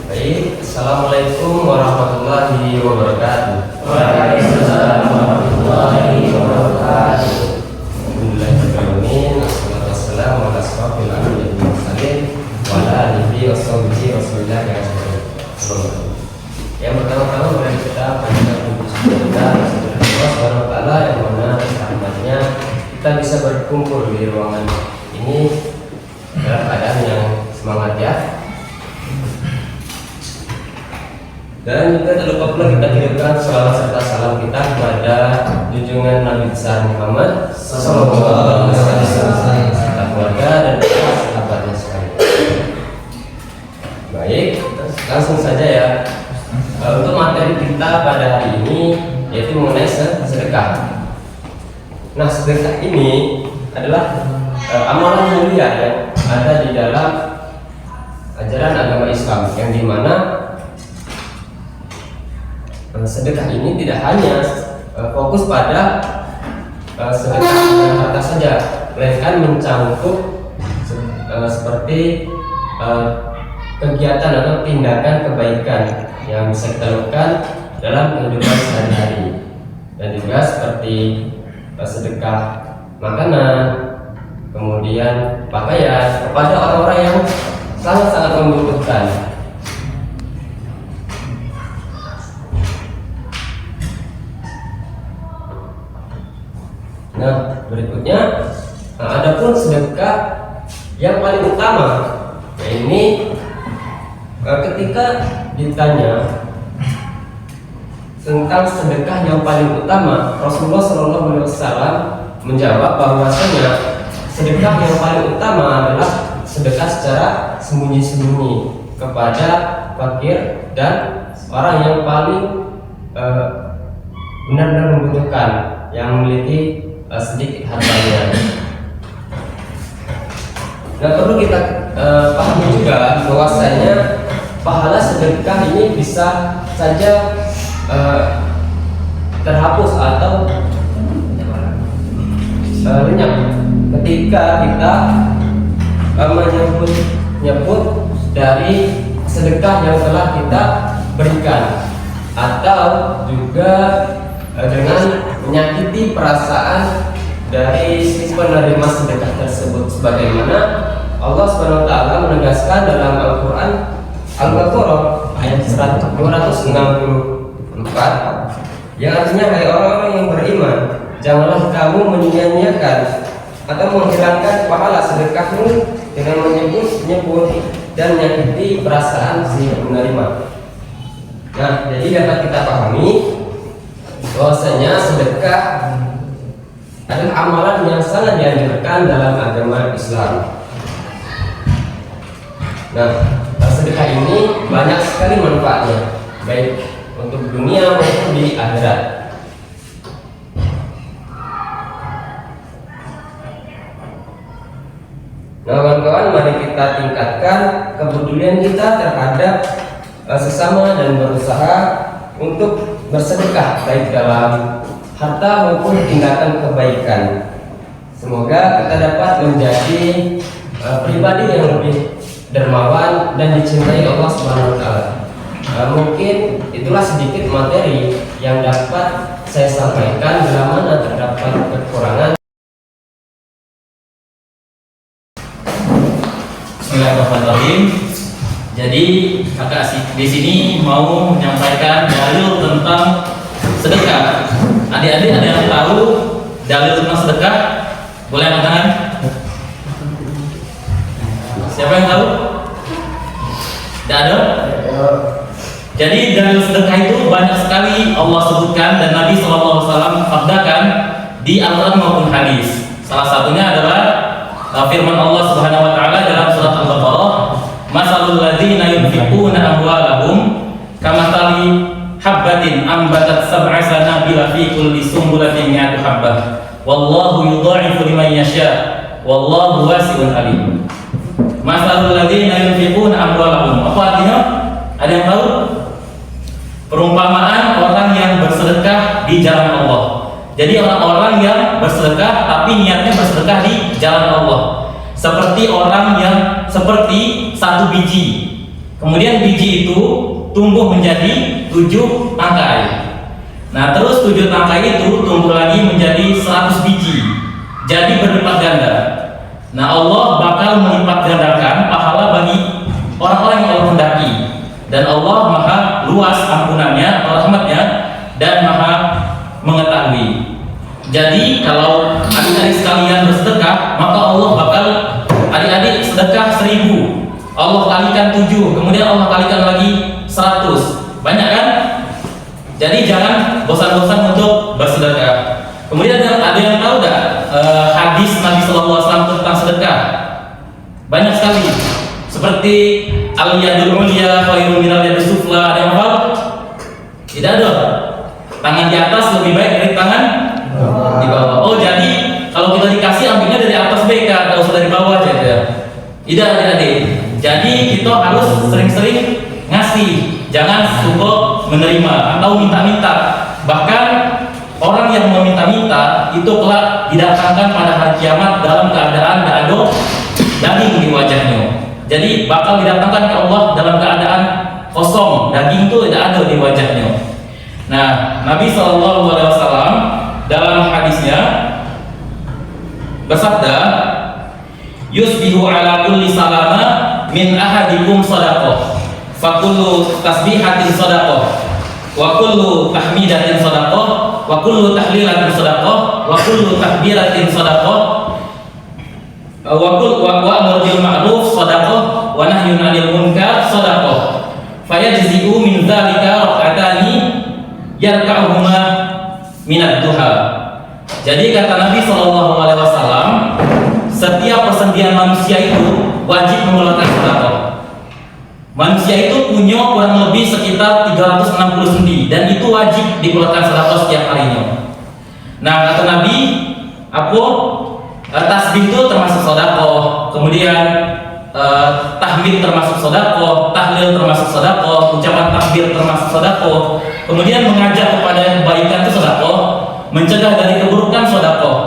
Baik, Assalamualaikum warahmatullahi wabarakatuh. Waalaikumsalam warahmatullahi wabarakatuh. Alhamdulillahirrahmanirrahim. Wassalatu wassalamu ala asrofil anbiya'i wal mursalin wa ala alihi washabihi wasallam ajmain. Yang pertama-tama mari kita panjatkan puji syukur Allah Subhanahu wa taala yang mana rahmatnya kita bisa berkumpul di ruangan ini dalam keadaan yang semangat ya. Dan juga tak lupa pula kita kirimkan salawat serta salam kita kepada junjungan Nabi besar Muhammad Sallallahu Alaihi Wasallam, serta keluarga dan sahabatnya sekalian. Baik, langsung saja ya. Untuk materi kita pada hari ini yaitu mengenai sedekah. Nah, sedekah ini adalah amalan mulia yang ada di dalam ajaran agama Islam, yang dimana sedekah ini tidak hanya fokus pada sedekah harta saja, melainkan mencakup seperti kegiatan atau tindakan kebaikan yang bisa kita lakukan dalam kehidupan sehari-hari, dan juga seperti sedekah makanan, kemudian pakaian kepada orang-orang yang sangat-sangat membutuhkan. Nah, berikutnya, adapun sedekah yang paling utama, ini ketika ditanya tentang sedekah yang paling utama, Rasulullah SAW menjawab bahwasanya sedekah yang paling utama adalah sedekah secara sembunyi-sembunyi kepada fakir dan orang yang paling benar-benar membutuhkan, yang memiliki sedikit hartanya. Nah, perlu kita pahami juga bahwasanya pahala sedekah ini bisa saja terhapus atau lenyap ketika kita menyebut dari sedekah yang telah kita berikan, atau juga dengan menyakiti perasaan dari si penerima sedekah tersebut, sebagaimana Allah Subhanahu wa taala menegaskan dalam Al-Qur'an Al-Baqarah ayat 264, yang artinya, hai orang-orang yang beriman, janganlah kamu menyia-nyiakan atau menghilangkan pahala sedekahmu dengan menyebut-nyebut dan menyakiti perasaan si penerima. Nah, jadi dapat kita pahami bahwasanya sedekah adalah amalan yang sangat dianjurkan dalam agama Islam. Nah, sedekah ini banyak sekali manfaatnya, baik untuk dunia maupun di akhirat. Nah, kawan-kawan, mari kita tingkatkan kepedulian kita terhadap sesama dan berusaha untuk bersedekah baik dalam harta maupun tindakan kebaikan. Semoga kita dapat menjadi pribadi yang lebih dermawan dan dicintai Allah Subhanahu wa taala. Mungkin itulah sedikit materi yang dapat saya sampaikan. Bila mana terdapat kekurangan, Bismillahirrahmanirrahim. Jadi kakak di sini mau menyampaikan dalil tentang sedekah. Adik-adik ada yang tahu dalil tentang sedekah? Boleh angkat tangan? Siapa yang tahu? Tidak ada? Jadi dalil sedekah itu banyak sekali Allah sebutkan dan Nabi SAW sabdakan di Al-Quran maupun hadis. Salah satunya adalah firman Allah Subhanahu wa taala dalam surat Al-Baqarah, masalul ladzina yunfiquna amwalahum kamathali habbatin ambatat sab'a sanabila fi kulli sumbulatin mi'atu habbah wallahu yudha'ifu liman yasha wallahu wasi'un alim. Masalul ladzina yunfiquna amwalahum, apa artinya? Ada yang tahu? Perumpamaan orang yang bersedekah di jalan Allah. Jadi orang-orang yang bersedekah tapi niatnya bersedekah di jalan Allah, seperti orang yang seperti satu biji Kemudian biji itu tumbuh menjadi 7 tangkai. Nah, terus 7 tangkai itu tumbuh lagi menjadi 100 biji. Jadi berlipat ganda. Nah, Allah bakal melipat gandakan pahala bagi orang-orang yang Allah hendaki. Dan Allah Maha luas ampunannya, rahmatnya, dan Maha mengetahui. Jadi kalau adik-adik sekalian bersedekah, maka Allah bakal adik-adik sedekah 1000. Allah kalikan 7, kemudian Allah kalikan lagi 100. Banyak kan? Jadi jangan bosan-bosan untuk bersedekah. Kemudian ada yang tahu nggak hadis Nabi SAW tentang sedekah? Banyak sekali. Seperti al-yadul ulya khairun minal yadis sufla. Ada yang hafal? Tidak ada. Tangan di atas lebih baik dari tangan di bawah. Oh, jadi kalau kita dikasih ambilnya dari atas BK, tidak usah dari bawah aja ya. Tidak, adik-adik. Jadi kita harus sering-sering ngasih, jangan suka menerima atau minta-minta. Bahkan orang yang meminta-minta itu kelak didatangkan pada hari kiamat dalam keadaan tidak ada daging di wajahnya. Jadi bakal didatangkan ke Allah dalam keadaan kosong, daging itu tidak ada di wajahnya. Nah, Nabi SAW dalam hadisnya bersabda, yusbihu ala kulli salama min ahadikum sadaqah, fakullu tasbihatin sadaqah, wa kullu tahmidatin sadaqah, wa kullu tahlilatin sadaqah, wa kullu takbiratin sadaqah, wa amru bil ma'ruf sadaqah, wa nahyun 'anil munkar sadaqah. Fayajzi'u min dzalika rak'atani yarka'uhuma minad duha. Jadi kata Nabi SAW, setiap persendian manusia itu wajib mengeluarkan sedekah. Manusia itu punya kurang lebih sekitar 360 sendi dan itu wajib dikeluarkan sedekah setiap harinya. Nah, kata Nabi, apa? Tasbih itu termasuk sedekah, kemudian tahmid termasuk sedekah, tahlil termasuk sedekah, ucapan takbir termasuk sedekah, kemudian mengajak kepada kebaikan itu sedekah, mencegah dari keburukan sedekah.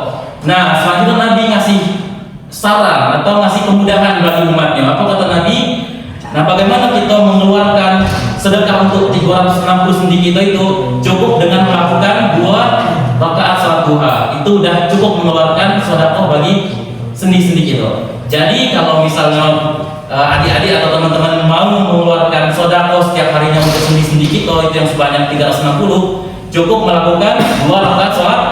Nah, selanjutnya Nabi ngasih saran atau ngasih kemudahan bagi umatnya. Apa kata Nabi? Nah, bagaimana kita mengeluarkan sedekah untuk 360 sendi kita itu? Cukup dengan melakukan 2 rakaat salat duha. Itu udah cukup mengeluarkan sedekah bagi sendi-sendi kita. Jadi kalau misalnya adik-adik atau teman-teman mau mengeluarkan sedekah setiap harinya untuk sendi-sendi kita itu yang sebanyak 360, cukup melakukan 2 rakaat salat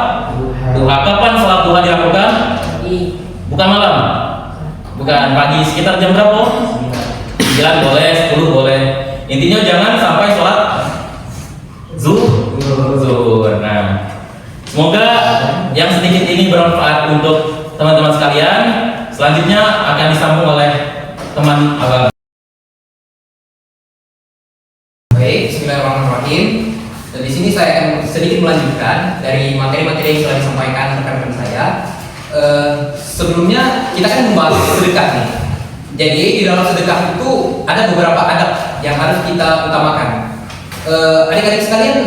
duha. Kapan salat duha dilakukan? Bukan malam, bukan pagi. Sekitar jam berapa? 9 boleh, 10 boleh. Intinya jangan sampai sholat zuhur. Nah, semoga yang sedikit ini bermanfaat untuk teman-teman sekalian. Selanjutnya akan disambung oleh teman abang. Baik, bismillahirrahmanirrahim. Dan di sini saya akan sedikit melanjutkan dari materi-materi yang sudah disampaikan rekan-rekan saya. Sebelumnya kita kan membahas sedekah nih. Jadi di dalam sedekah itu ada beberapa adab yang harus kita utamakan. Adik-adik sekalian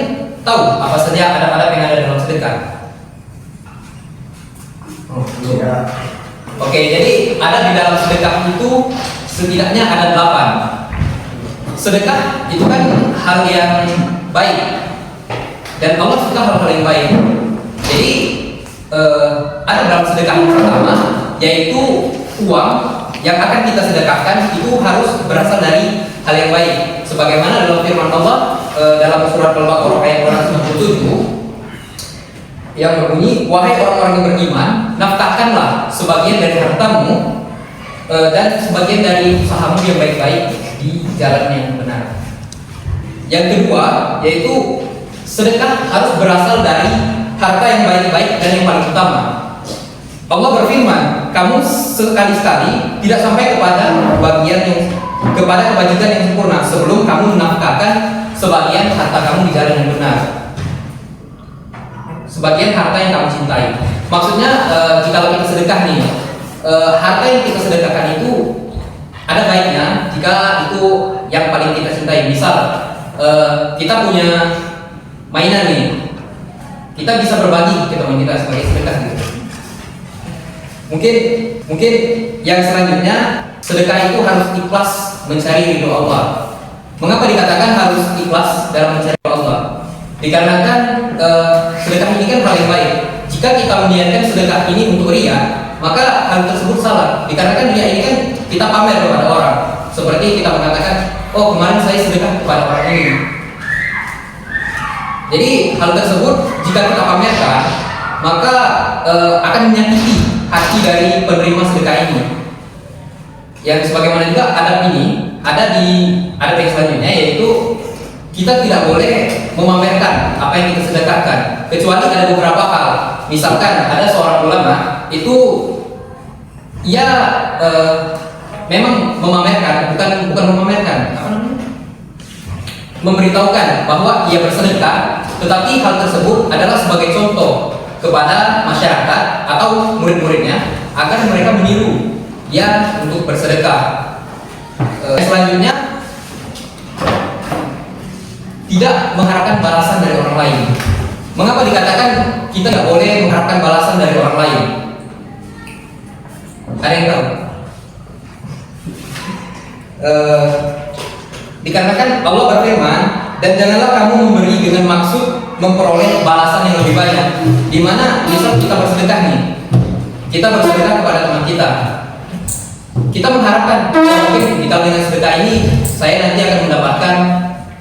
tahu apa saja adab-adab yang ada dalam sedekah? Oke, jadi adab di dalam sedekah itu setidaknya ada 8. Sedekah itu kan hal yang baik dan Allah suka hal-hal yang baik. Jadi ada dalam sedekah yang pertama yaitu uang yang akan kita sedekahkan itu harus berasal dari hal yang baik. Sebagaimana dalam firman Allah dalam surat Al-Baqarah ayat 197 yang berbunyi, wahai orang-orang yang beriman, nafkahkanlah sebagian dari hartamu dan sebagian dari usahamu yang baik-baik di jalan yang benar. Yang kedua yaitu sedekah harus berasal dari harta yang baik-baik dan yang paling utama. Allah berfirman, kamu sekali-sekali tidak sampai kepada kebajikan yang sempurna sebelum kamu menafkahkan sebagian harta kamu di jalan yang benar, sebagian harta yang kamu cintai. Maksudnya jika kita sedekah nih, harta yang kita sedekahkan itu ada baiknya jika itu yang paling kita cintai. Misal kita punya mainan nih, kita bisa berbagi ke teman kita sebagai sedekah gitu. Mungkin yang selanjutnya sedekah itu harus ikhlas mencari ridho Allah. Mengapa dikatakan harus ikhlas dalam mencari ridho Allah? Dikarenakan sedekah ini kan hal yang baik. Jika kita meniatkan sedekah ini untuk ria, maka hal tersebut salah. Dikarenakan ria ini kan kita pamer kepada orang. Seperti kita mengatakan, oh kemarin saya sedekah kepada orang ini. Jadi hal tersebut jika kita pamerkan, maka akan menyakiti hati dari penerima sedekah ini. Yang sebagaimana juga adab ini ada di adab yang selanjutnya, yaitu kita tidak boleh memamerkan apa yang kita sedekahkan, kecuali ada beberapa hal. Misalkan ada seorang ulama itu ia memang memamerkan, bukan memamerkan, apa namanya? Memberitahukan bahwa ia bersedekah, tetapi hal tersebut adalah sebagai contoh kepada masyarakat atau murid-muridnya agar mereka meniru dia untuk bersedekah. Selanjutnya, tidak mengharapkan balasan dari orang lain. Mengapa dikatakan kita tidak boleh mengharapkan balasan dari orang lain? Ada yang tahu? Dikarenakan Allah berfirman, dan janganlah kamu memberi dengan maksud memperoleh balasan yang lebih banyak. Dimana misal kita bersedekah nih, kita bersedekah kepada teman kita mengharapkan mungkin kalau dengan sedekah ini saya nanti akan mendapatkan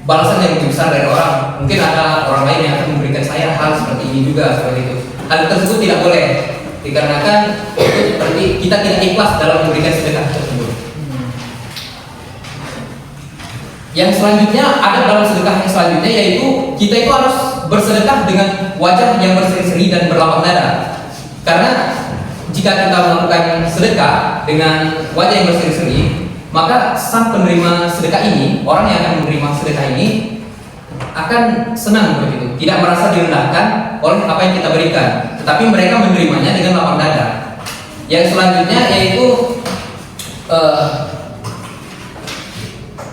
balasan yang lebih besar dari orang. Mungkin ada orang lain yang akan memberikan saya hal seperti ini juga, seperti itu. Hal tersebut tidak boleh, dikarenakan itu seperti kita tidak ikhlas dalam memberikan sedekah tersebut. Yang selanjutnya ada dalam sedekah yang selanjutnya, yaitu kita itu harus bersedekah dengan wajah yang berseri-seri dan berlapang dada. Karena jika kita melakukan sedekah dengan wajah yang berseri-seri, maka sang penerima sedekah ini, orang yang akan menerima sedekah ini akan senang begitu, tidak merasa direndahkan oleh apa yang kita berikan, tetapi mereka menerimanya dengan lapang dada. Yang selanjutnya yaitu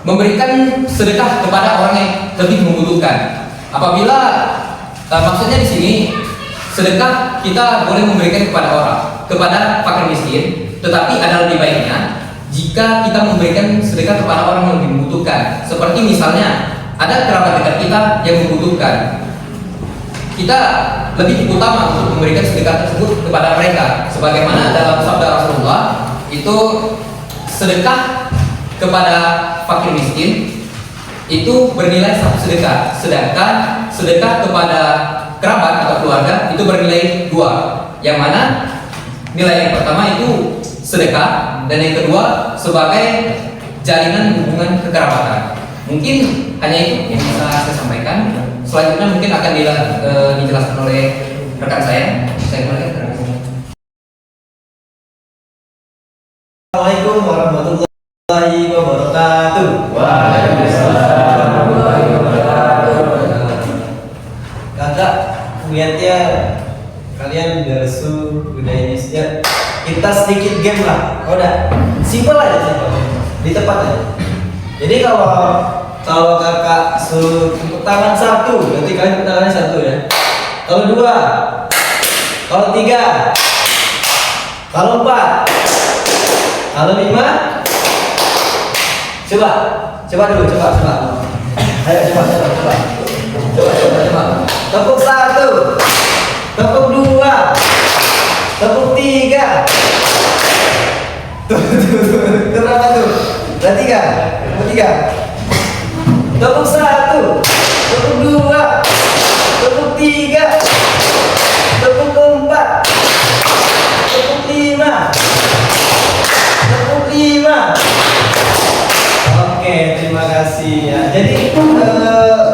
memberikan sedekah kepada orang yang lebih membutuhkan. Apabila maksudnya di sini sedekah kita boleh memberikan kepada orang, kepada fakir miskin, tetapi ada lebih baiknya jika kita memberikan sedekah kepada orang yang lebih membutuhkan. Seperti misalnya ada kerabat dekat kita yang membutuhkan, kita lebih utama untuk memberikan sedekah tersebut kepada mereka. Sebagaimana dalam sabda Rasulullah, itu sedekah kepada fakir miskin itu bernilai satu sedekah, sedangkan sedekah kepada kerabat atau keluarga itu bernilai 2. Yang mana nilai yang pertama itu sedekah, dan yang kedua sebagai jalinan hubungan kekerabatan. Mungkin hanya itu yang bisa saya sampaikan. Selanjutnya mungkin akan dijelaskan oleh rekan saya. Saya kembali ke rekan saya. Assalamualaikum warahmatullahi wabarakatuh. Waalaikumsalam warahmatullahi wabarakatuh. Kakak, niatnya kalian darsu udah ini sejak kita sedikit game lah. Udah simpel aja, simpel di tempat aja. Jadi kalau kakak suruh tepuk tangan 1, berarti kalian tepuk tangannya 1 ya. Kalau 2, kalau 3, kalau 4, kalau 5, coba dulu, coba. Ayo coba. Tepuk 1, tepuk 2, tepuk 3. Tuh, berapa tuh? Berarti kan? Tepuk 3. Tepuk 1, tepuk 2, tepuk 3, tepuk 4, tepuk 5, tepuk 5. Oke, terima kasih ya. Jadi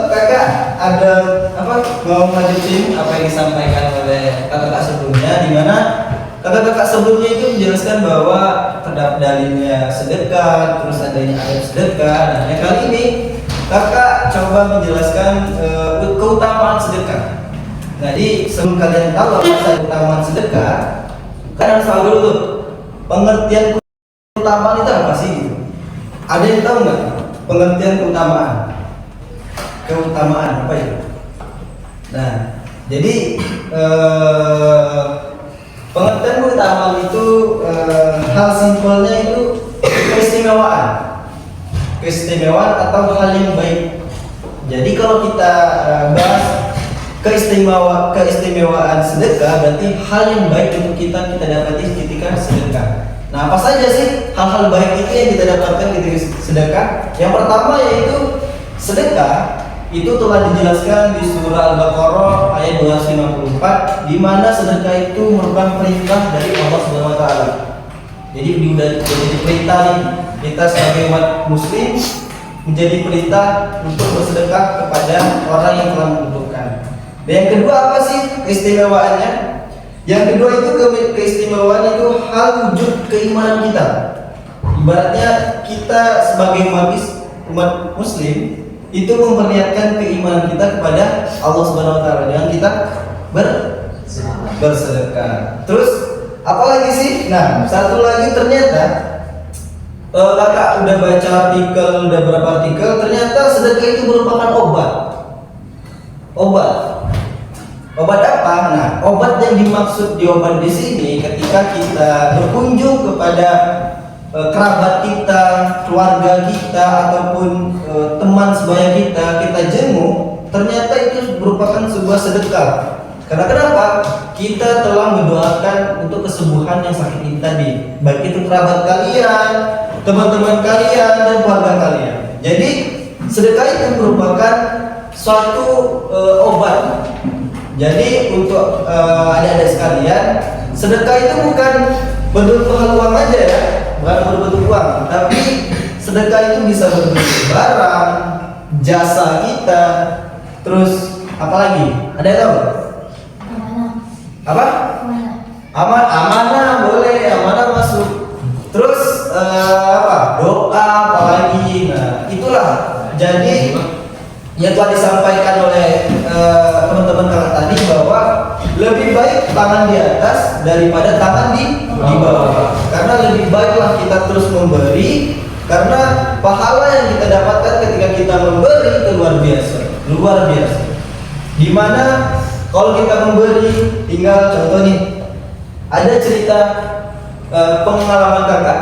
kakak ada apa mau lanjutin apa yang disampaikan oleh kakak sebelumnya, di mana kakak sebelumnya itu menjelaskan bahwa terdapat dalilnya sedekah, terus adanya ayat sedekah. Nah, yang kali ini kakak coba menjelaskan keutamaan sedekah. Jadi sebelum kalian tahu apa keutamaan sedekah, kalian harus tahu dulu tuh pengertian keutamaan itu apa sih? Ada yang tahu nggak pengertian keutamaan? Keutamaan apa itu? Nah, jadi pengertian keutamaan itu hal simpelnya itu keistimewaan. keistimewaan atau hal yang baik. Jadi kalau kita bahas keistimewaan sedekah, berarti hal yang baik untuk kita dapati ketika sedekah. Nah, apa saja sih hal-hal baik itu yang kita dapatkan ketika sedekah? Yang pertama yaitu sedekah itu telah dijelaskan di surah Al-Baqarah ayat 254, di mana sedekah itu merupakan perintah dari Allah Subhanahu wa taala. Jadi udah jadi perintah nih, kita sebagai umat muslim menjadi perintah untuk bersedekah kepada orang yang telah membutuhkan. Dan yang kedua apa sih keistimewaannya? Yang kedua itu keistimewaan itu hal wujud keimanan kita. Ibaratnya kita sebagai umat muslim itu memperlihatkan keimanan kita kepada Allah Subhanahu wa taala dengan kita bersedekah. Terus apa lagi sih? Nah, satu lagi ternyata kakak udah baca artikel, udah berapa artikel, ternyata sedekah itu merupakan obat. Obat apa? Nah, obat yang dimaksud di obat di sini ketika kita berkunjung kepada kerabat kita, keluarga kita, ataupun teman sebaya kita jenguk, ternyata itu merupakan sebuah sedekah. Karena kenapa? Kita telah mendoakan untuk kesembuhan yang sakit ini tadi, baik itu kerabat kalian, teman-teman kalian, dan keluarga kalian. Jadi sedekah itu merupakan suatu obat. Jadi untuk adik-adik sekalian, sedekah itu bukan bentuk uang aja ya, bukan berbentuk uang, tapi sedekah itu bisa berbentuk barang, jasa kita, terus apa lagi? Ada yang tahu? Apa? Amanah boleh, amanah masuk. Terus apa? Doa apalagi. Nah, itulah. Jadi yang telah disampaikan oleh teman-teman kakak tadi bahwa lebih baik tangan di atas daripada tangan di bawah. Karena lebih baiklah kita terus memberi, karena pahala yang kita dapatkan ketika kita memberi itu luar biasa. Dimana kalau kita memberi, tinggal contoh nih, ada cerita pengalaman kakak.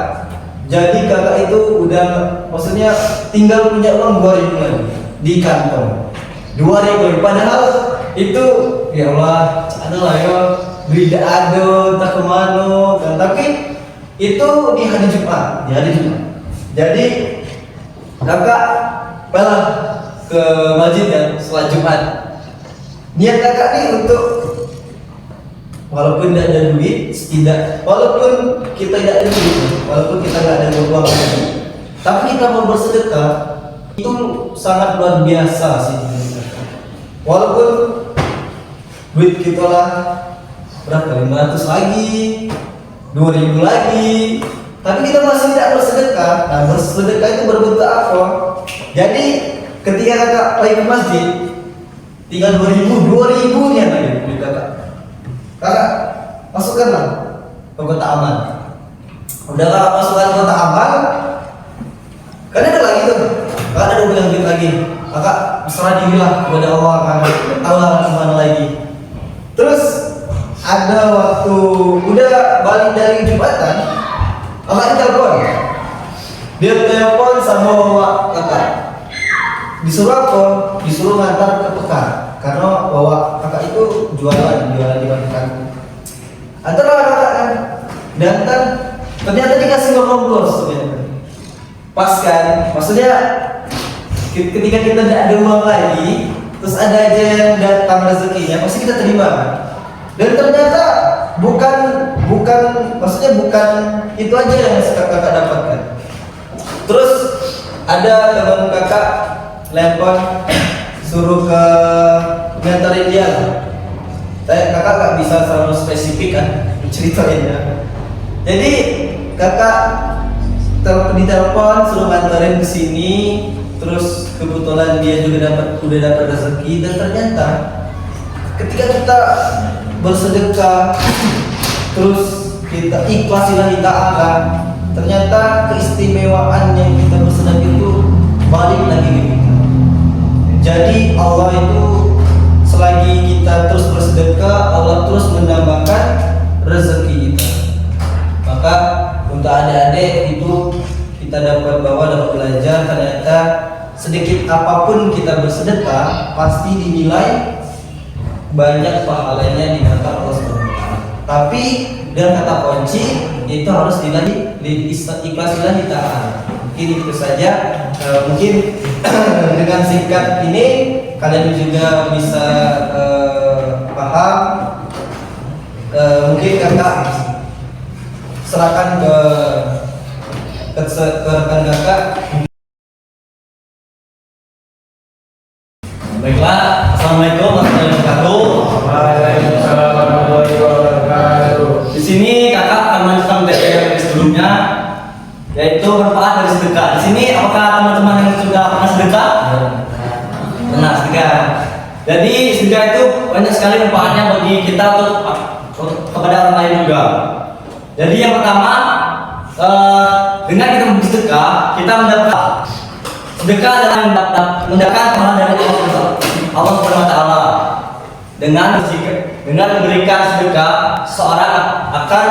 Jadi kakak itu udah, maksudnya tinggal punya uang 2.000 lagi di kantong. 2.000, padahal itu ya Allah, adalah ya beli ado tak kemana kan, tapi itu di hari Jumat. Jadi kakak malah ke masjid kan setelah Jumat. Niat kakak nih untuk walaupun tidak ada duit, walaupun kita tidak ada duit, walaupun kita tidak ada uang lagi, tapi kita mau bersedekah itu sangat luar biasa sih. Walaupun duit kita lah berapa, 500 lagi, 2.000 lagi, tapi kita masih tidak bersedekah. Nah, bersedekah itu berbentuk apa? Jadi ketika kakak pergi ke masjid, tinggal 2.000 nya lagi duit kakak masukkanlah ke kotak amal. Udah kakak masukkan ke kotak amal, kan ada lagi tuh, kakak ada bilang duit lagi, kakak berserah dirilah kepada Allah, Allah kemana lagi. Terus ada waktu udah balik dari Jumatan, kakak telepon, dia telepon sama bapak kakak, disuruh apa? Disuruh ngantar ke Pekar, karena bawa kakak itu jualan di Pekar. Antara kakak kan, dan kan ternyata dikasih ngomong bos, pas kan, maksudnya ketika kita tidak ada uang lagi, terus ada aja yang datang rezekinya, pasti kita terima. Dan ternyata bukan itu aja yang kakak dapatkan. Terus ada teman kakak telepon suruh ke nganterin dia. Kakak gak bisa selalu spesifik kan ceritainnya. Jadi kakak ditelepon suruh nganterin ke sini, terus kebetulan dia juga udah dapat rezeki, dan ternyata ketika kita bersedekah terus kita ikhlas lillahi ta'ala, ternyata keistimewaan yang kita bersedekah itu balik lagi ke kita. Jadi Allah itu selagi kita terus bersedekah, Allah terus menambahkan rezeki kita. Maka untuk adik-adik itu kita dapat belajar ternyata sedikit apapun kita bersedekah pasti dinilai banyak pahalanya di mata Allah SWT. Tapi dengan kata kunci itu harus ikhlasilah ta'ala. Mungkin itu saja. Mungkin dengan singkat ini kalian juga bisa paham. Mungkin kakak serahkan ke rekan kakak. Baiklah, assalamualaikum warahmatullahi wabarakatuh. Waalaikumsalam warahmatullahi wabarakatuh. Di sini kakak akan melanjutkan materi yang sebelumnya, yaitu manfaat dari sedekah. Di sini apakah teman-teman yang sudah pernah sedekah? Pernah sedekah. Jadi sedekah itu banyak sekali manfaatnya bagi kita untuk kepada orang lain juga. Jadi yang pertama, dengan kita bersedekah, kita mendapat sedekah adalah mendapatkan pahala dari Allah Subhanahu wa taala. Dengan memberikan sedekah, seorang akan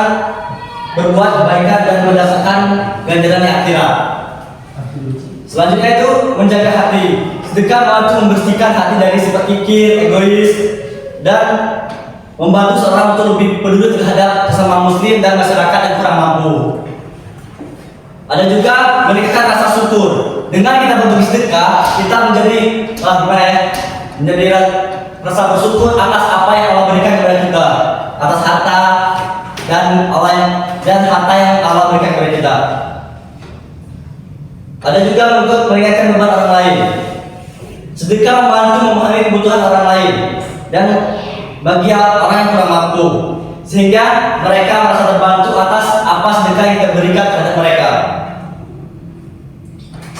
berbuat kebaikan dan mendapatkan ganjaran di akhirat. Selanjutnya itu menjaga hati. Sedekah membantu membersihkan hati dari sifat kikir, egois, dan membantu seorang untuk lebih peduli terhadap sesama muslim dan masyarakat yang kurang mampu. Ada juga meningkatkan rasa syukur. Dengan kita berbagi sedekah, kita menjadi rasa bersyukur atas apa yang Allah berikan kepada kita, atas harta dan harta yang Allah berikan kepada kita. Ada juga untuk meringankan beban orang lain. Sedekah membantu memahami kebutuhan orang lain dan bagi orang yang kurang mampu, sehingga mereka merasa terbantu atas apa sedekah yang kita berikan kepada mereka.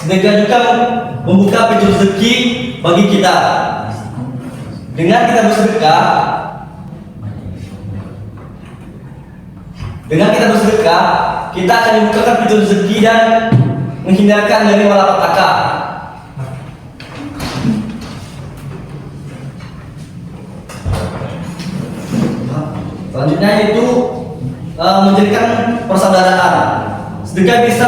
Sedekah juga membuka pintu rezeki bagi kita. Dengan kita bersedekah, kita akan dibukakan pintu rezeki dan menghindarkan dari malapetaka. Selanjutnya itu menjadikan persaudaraan. Sedekah bisa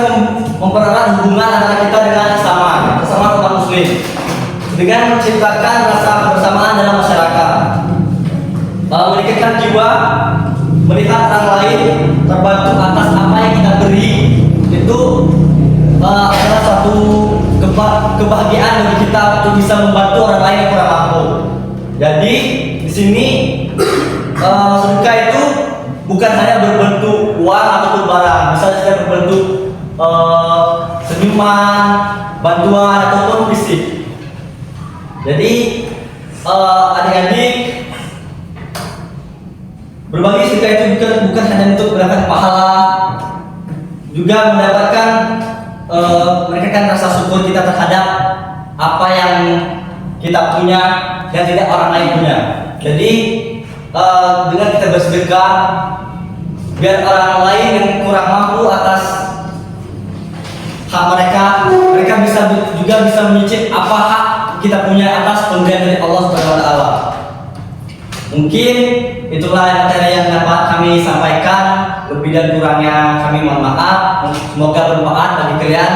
mempererat hubungan antara kita dengan sesama umat muslim dengan menciptakan rasa kebersamaan dalam masyarakat, meningkatkan jiwa, melihat orang lain terbantu atas apa yang kita beri. Itu adalah suatu kebahagiaan bagi kita untuk bisa membantu orang lain yang kurang mampu. Jadi di sini sedekah itu bukan hanya berbentuk uang ataupun barang, bisa juga berbentuk senyuman, bantuan ataupun fisik. Jadi adik-adik, berbagi sedekah itu bukan hanya untuk mendapatkan pahala, juga mendapatkan meningkatkan rasa syukur kita terhadap apa yang kita punya dan tidak orang lain punya. Jadi dengan kita bersedekah, biar orang lain yang kurang mampu atas hak mereka juga bisa menyicip apa hak kita punya atas pemberian dari Allah Subhanahu wa taala. Mungkin itulah materi yang dapat kami sampaikan. Lebih dan kurangnya kami mohon maaf. Semoga bermanfaat bagi kalian.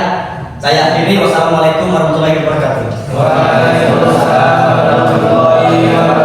Saya akhiri. Wassalamualaikum warahmatullahi wabarakatuh. Waalaikumsalam warahmatullahi wabarakatuh.